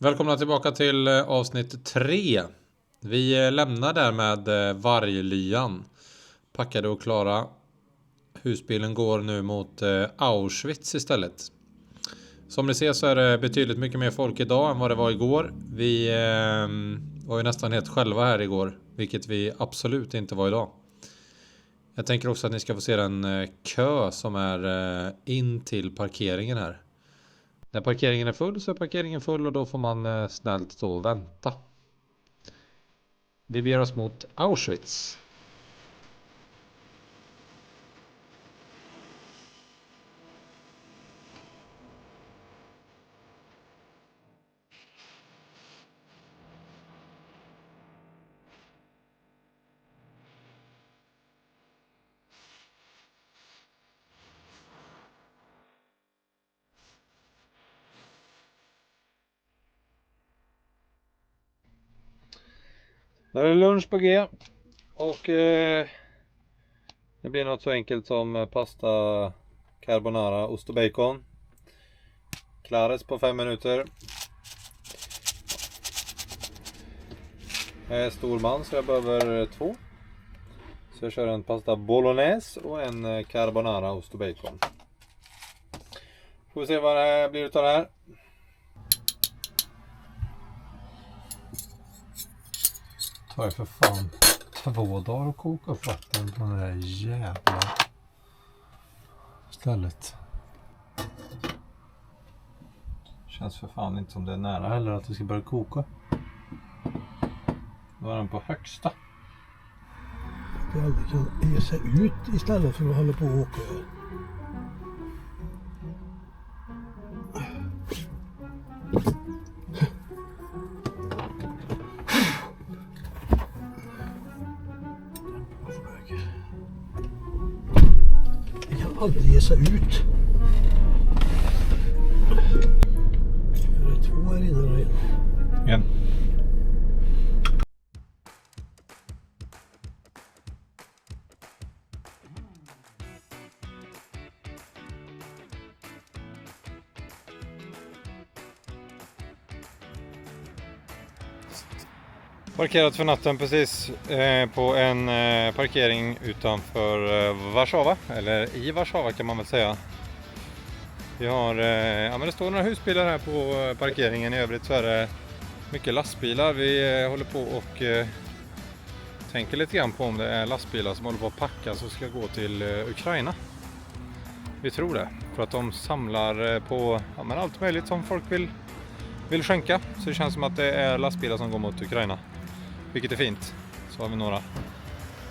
Välkomna tillbaka till avsnitt 3. Vi lämnar där med Varglyan. Packade och klara. Husbilen går nu mot Auschwitz istället. Som ni ser så är det betydligt mycket mer folk idag än vad det var igår. Vi var ju nästan helt själva här igår, vilket vi absolut inte var idag. Jag tänker också att ni ska få se en kö som är in till parkeringen här. När parkeringen är full så är parkeringen full och då får man snällt stå och vänta. Vi beger oss mot Auschwitz. Nu är det lunch på G och det blir något så enkelt som pasta carbonara, ost och bacon. Klares på 5 minuter. Jag är stor man så jag behöver 2. Så jag kör en pasta bolognese och en carbonara, ost och bacon. Får vi se vad det blir utav det här. Tar för fan 2 dagar att koka upp vatten på det där jävla stället. Känns för fan inte som det är nära heller att det ska börja koka. Då är den på högsta. Det aldrig kan ge sig ut istället för att hålla på och åka. Det kan aldrig ge sig ut. Det är 2 här inne redan. En. Parkerat för natten precis på en parkering utanför Warszawa, eller i Warszawa kan man väl säga. Vi har, ja men det står några husbilar här på parkeringen, i övrigt så är det mycket lastbilar. Vi håller på och tänker lite grann på om det är lastbilar som håller på att packa som ska gå till Ukraina. Vi tror det, för att de samlar på men allt möjligt som folk vill skänka. Så det känns som att det är lastbilar som går mot Ukraina. Vilket är fint. Så har vi några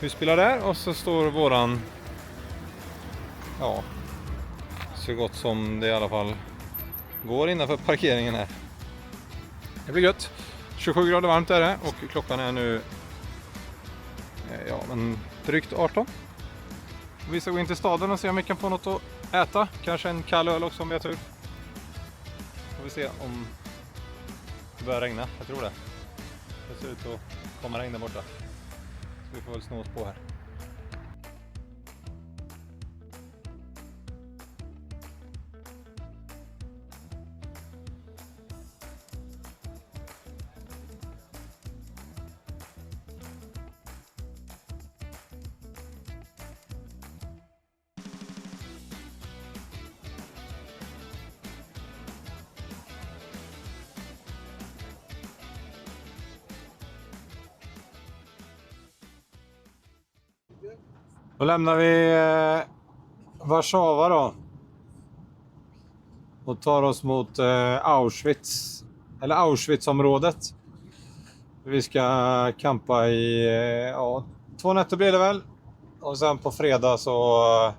husbilar där och så står våran, ja, så gott som det i alla fall går innanför parkeringen här. Det blir gött. 27 grader varmt är det och klockan är nu ja, men drygt 18. Vi ska gå in till staden och se om vi kan få något att äta. Kanske en kall öl också om vi har tur. Får vi se om det börjar regna, jag tror det. Det ser ut att komma regn där borta. Så vi får väl snå oss på här. Då lämnar vi Warszawa då. Och tar oss mot Auschwitz. Eller Auschwitz-området. Vi ska campa i 2 nätter blir det väl. Och sen på fredag så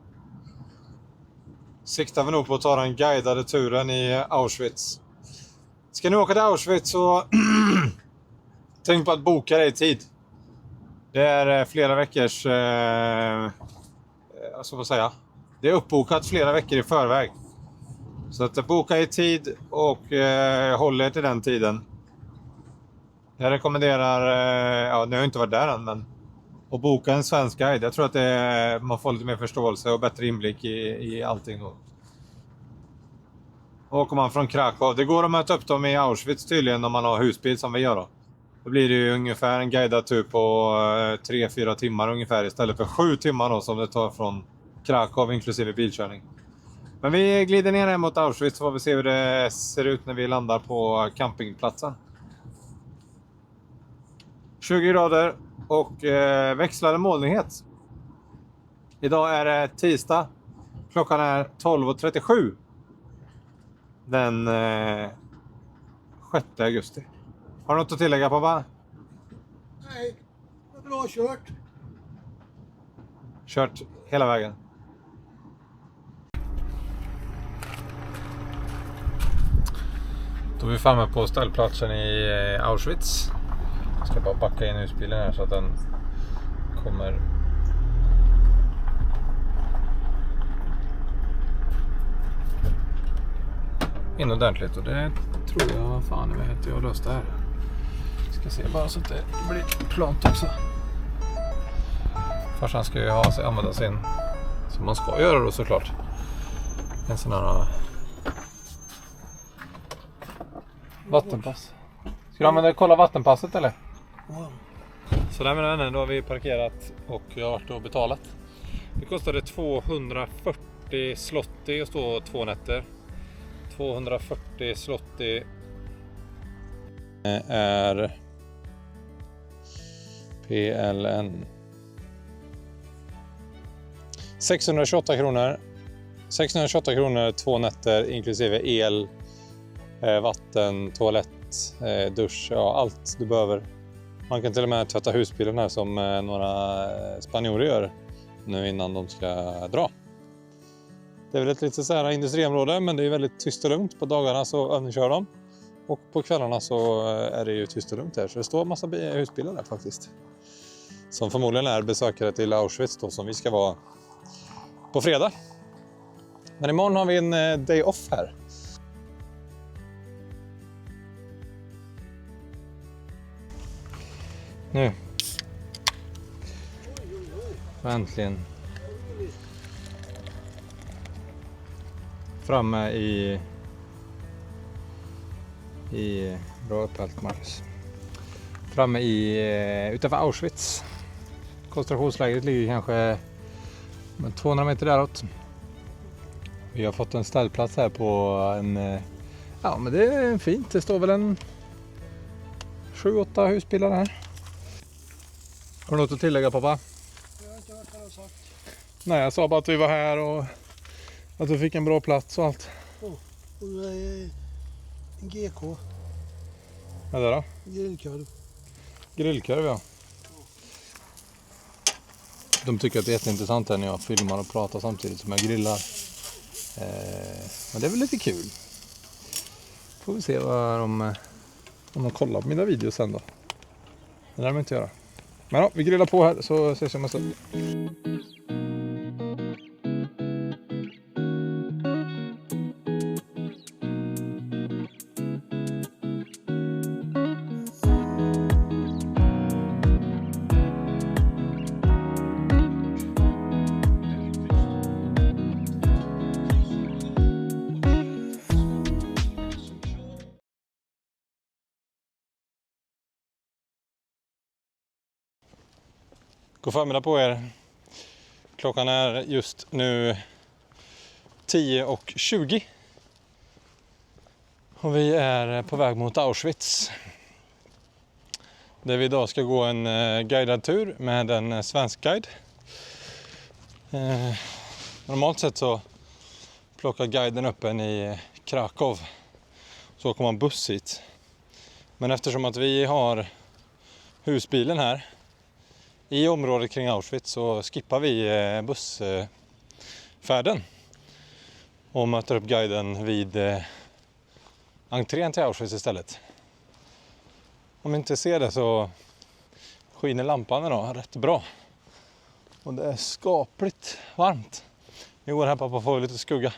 siktar vi nog på att ta den guidade turen i Auschwitz. Ska ni åka till Auschwitz så tänk på att boka det i tid. Det är flera veckors, alltså vad säga, det är uppbokat flera veckor i förväg. Så att boka i tid och håll er till den tiden. Jag rekommenderar, ja nu har jag inte varit där än, men att boka en svensk guide. Jag tror att man får lite mer förståelse och bättre inblick i allting då. Åker man från Krakow. Det går att möta upp dem i Auschwitz tydligen om man har husbil som vi gör då. Då blir det ju ungefär en guidad tur på 3-4 timmar ungefär istället för 7 timmar då, som det tar från Krakow inklusive bilkörning. Men vi glider ner mot Auschwitz så får vi se hur det ser ut när vi landar på campingplatsen. 20 grader och växlande molnighet. Idag är det tisdag. Klockan är 12:37. Den 6 augusti. Har du något att tillägga, pappa? Nej, det är bra kört. Kört hela vägen. Då är vi framme på ställplatsen i Auschwitz. Jag ska bara backa in husbilen här så att den kommer in ordentligt. Och det tror jag fan jag har löst det här. Ska se bara så att det blir plant också. Farsan ska ju använda sin, som man ska göra då såklart, en sån här vattenpass. Ska du använda kolla vattenpasset eller? Ja. Så där med den, då har vi parkerat och jag har varit och betalat. Det kostade 240 zloty att stå 2 nätter. 240 zloty är PLN 628 kronor. 628 kronor 2 nätter inklusive el, vatten, toalett, dusch, ja, allt du behöver. Man kan till och med tvätta husbilen här som några spanjorer gör nu innan de ska dra. Det är väl ett litet så här industriområde, men det är väldigt tyst och lugnt. På dagarna så övningskör de och på kvällarna så är det ju tyst och lugnt här. Så det står en massa husbilar där faktiskt. Som förmodligen är besökare till Auschwitz då, som vi ska vara på fredag. Men imorgon har vi en day off här. Nu. Äntligen. Framme i bra upphällt, Marcus. Framme utanför Auschwitz. Koncentrationslägret ligger kanske 200 meter däråt. Vi har fått en ställplats här på en, ja men det är fint. Det står väl en 7-8 husbilar här. Har du något att tillägga, pappa? Jag har inte hört vad du har sagt. Nej, jag sa bara att vi var här och att vi fick en bra plats och allt. Och det är en GK, Vad är det då? grillkorv. Grillkorv, ja. De tycker att det är jätteintressant här när jag filmar och pratar samtidigt som jag grillar. Men det är väl lite kul. Får vi se vad om de kollar på mina videos sen då. Det lär de inte göra. Men ja, vi grillar på här så ses vi om en stund. God förmiddag på er. Klockan är just nu 10:20. Och vi är på väg mot Auschwitz. Där vi idag ska gå en guidad tur med en svensk guide. Normalt sett så plockar guiden upp en i Krakow. Så åker man buss hit. Men eftersom att vi har husbilen här i området kring Auschwitz så skippar vi bussfärden och möter upp guiden vid entrén till Auschwitz istället. Om ni inte ser det så skiner lampan idag rätt bra. Och det är skapligt varmt. Vi går här på att få lite skugga.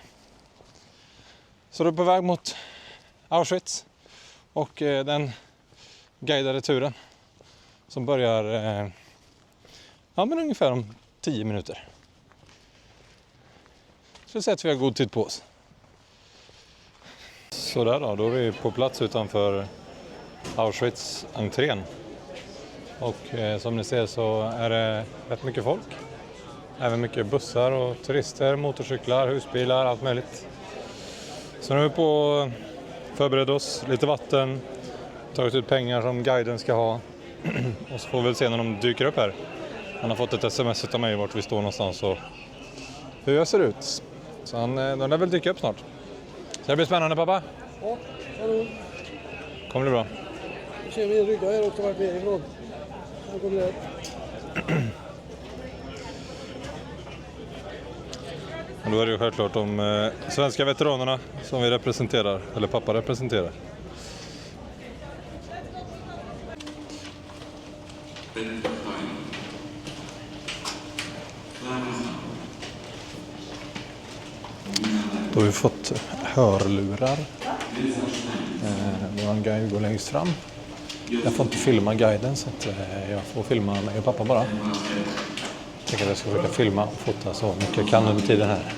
Så då är vi på väg mot Auschwitz och den guidade turen som börjar ja, men ungefär om 10 minuter. Så vi säger att vi har god tid på oss. Sådär då är vi på plats utanför Auschwitz-entrén. Och som ni ser så är det rätt mycket folk. Även mycket bussar och turister, motorcyklar, husbilar, allt möjligt. Så nu är vi på att förbereda oss, lite vatten, tagit ut pengar som guiden ska ha. Och så får vi väl se när de dyker upp här. Han har fått ett sms av mig vart vi står någonstans och hur jag ser ut. Så de lär väl dyka upp snart. Så det blir spännande, pappa. Ja, hallå. Kommer det bra? Nu ser vi en rygga här också vart vi är ifrån. Här går det rätt. Och då är det ju självklart de svenska veteranerna som vi representerar, eller pappa representerar. Då har vi fått hörlurar. Våran guide går längst fram. Jag får inte filma guiden så att jag får filma mig och pappa bara. Jag tänker att jag ska försöka filma och fota så mycket jag kan under tiden här.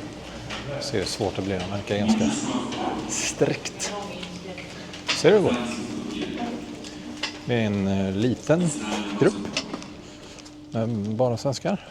Se hur svårt det blir. Det verkar ganska strikt. Ser du vad? Vi är en liten grupp. Bara svenskar.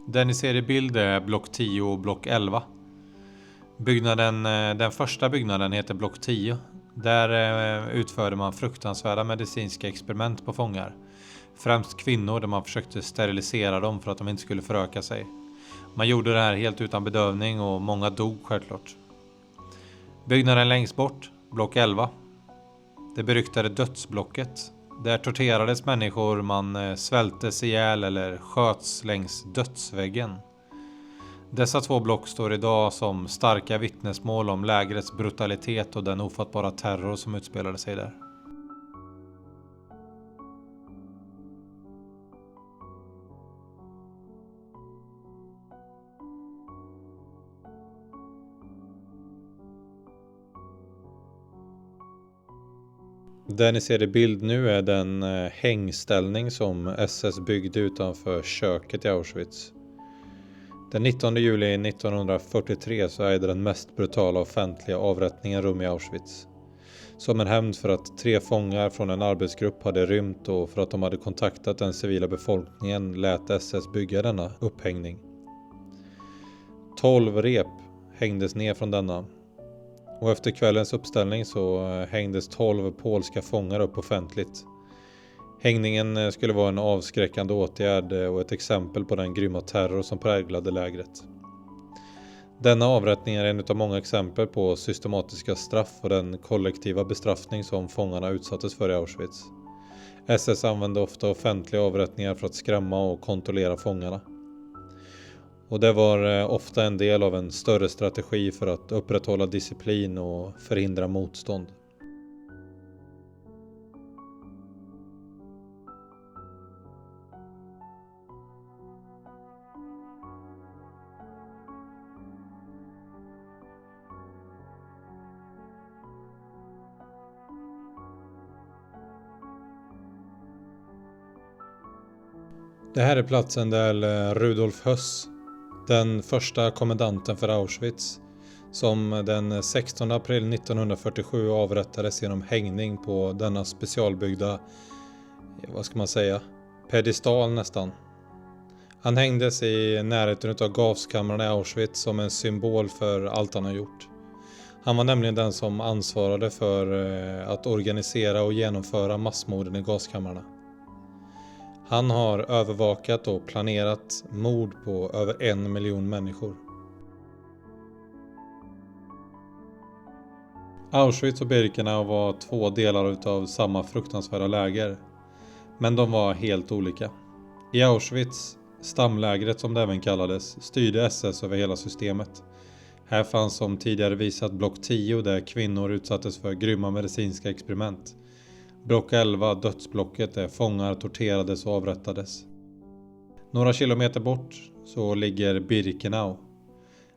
Den ni ser i bild är block 10 och block 11. Den första byggnaden heter block 10. Där utförde man fruktansvärda medicinska experiment på fångar. Främst kvinnor där man försökte sterilisera dem för att de inte skulle föröka sig. Man gjorde det här helt utan bedövning och många dog självklart. Byggnaden längst bort, block 11. Det beryktade dödsblocket. Där torterades människor, man svältes ihjäl eller sköts längs dödsväggen. Dessa 2 block står idag som starka vittnesmål om lägrets brutalitet och den ofattbara terror som utspelade sig där. Det ni ser i bild nu är den hängställning som SS byggde utanför köket i Auschwitz. Den 19 juli 1943 så ägde den mest brutala offentliga avrättningen rum i Auschwitz. Som en hämnd för att 3 fångar från en arbetsgrupp hade rymt och för att de hade kontaktat den civila befolkningen lät SS bygga denna upphängning. 12 rep hängdes ner från denna. Och efter kvällens uppställning så hängdes 12 polska fångar upp offentligt. Hängningen skulle vara en avskräckande åtgärd och ett exempel på den grymma terror som präglade lägret. Denna avrättning är en av många exempel på systematiska straff och den kollektiva bestraffning som fångarna utsattes för i Auschwitz. SS använde ofta offentliga avrättningar för att skrämma och kontrollera fångarna. Och det var ofta en del av en större strategi för att upprätthålla disciplin och förhindra motstånd. Det här är platsen där Rudolf Höss, den första kommandanten för Auschwitz, som den 16 april 1947 avrättades genom hängning på denna specialbyggda, pedestal nästan. Han hängdes i närheten av gaskamrarna i Auschwitz som en symbol för allt han har gjort. Han var nämligen den som ansvarade för att organisera och genomföra massmorden i gaskamrarna. Han har övervakat och planerat mord på över 1 miljon människor. Auschwitz och Birkenau var 2 delar av samma fruktansvärda läger. Men de var helt olika. I Auschwitz, stamlägret som det även kallades, styrde SS över hela systemet. Här fanns som tidigare visat block 10 där kvinnor utsattes för grymma medicinska experiment. Block 11, dödsblocket, där fångar torterades och avrättades. Några kilometer bort så ligger Birkenau.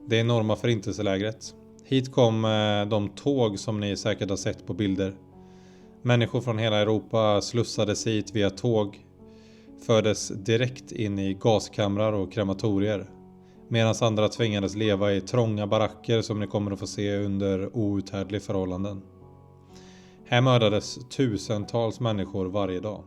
Det enorma förintelselägret. Hit kom de tåg som ni säkert har sett på bilder. Människor från hela Europa slussades hit via tåg. Fördes direkt in i gaskamrar och krematorier. Medan andra tvingades leva i trånga baracker som ni kommer att få se under outhärdliga förhållanden. Här mördades tusentals människor varje dag.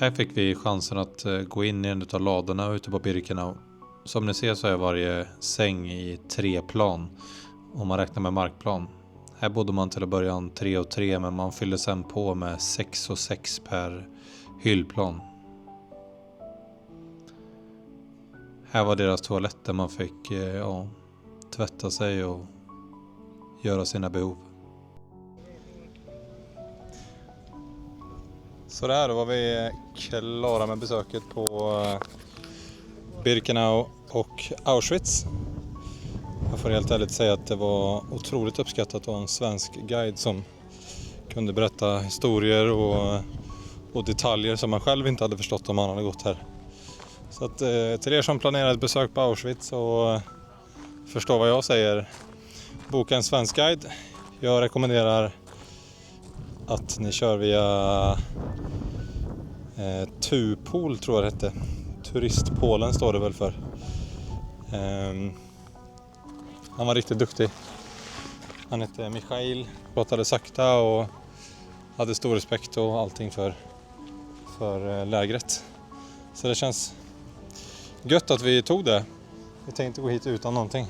Här fick vi chansen att gå in i en av ladorna ute på Birkenau. Som ni ser så är varje säng i 3 plan, om man räknar med markplan. Här bodde man till att början 3 och 3, men man fyllde sen på med 6 och 6 per hyllplan. Här var deras toalett där man fick tvätta sig och göra sina behov. Så där, då var vi klara med besöket på Birkenau och Auschwitz. Jag får helt ärligt säga att det var otroligt uppskattat att ha en svensk guide som kunde berätta historier och detaljer som man själv inte hade förstått om man hade gått här. Så att, till er som planerar ett besök på Auschwitz, så förstår vad jag säger, boka en svensk guide. Jag rekommenderar att ni kör via Tupol, tror jag det hette. Turistpolen står det väl för. Han var riktigt duktig. Han hette Michail, pratade sakta och hade stor respekt och allting för lägret. Så det känns gött att vi tog det. Vi tänkte gå hit utan någonting.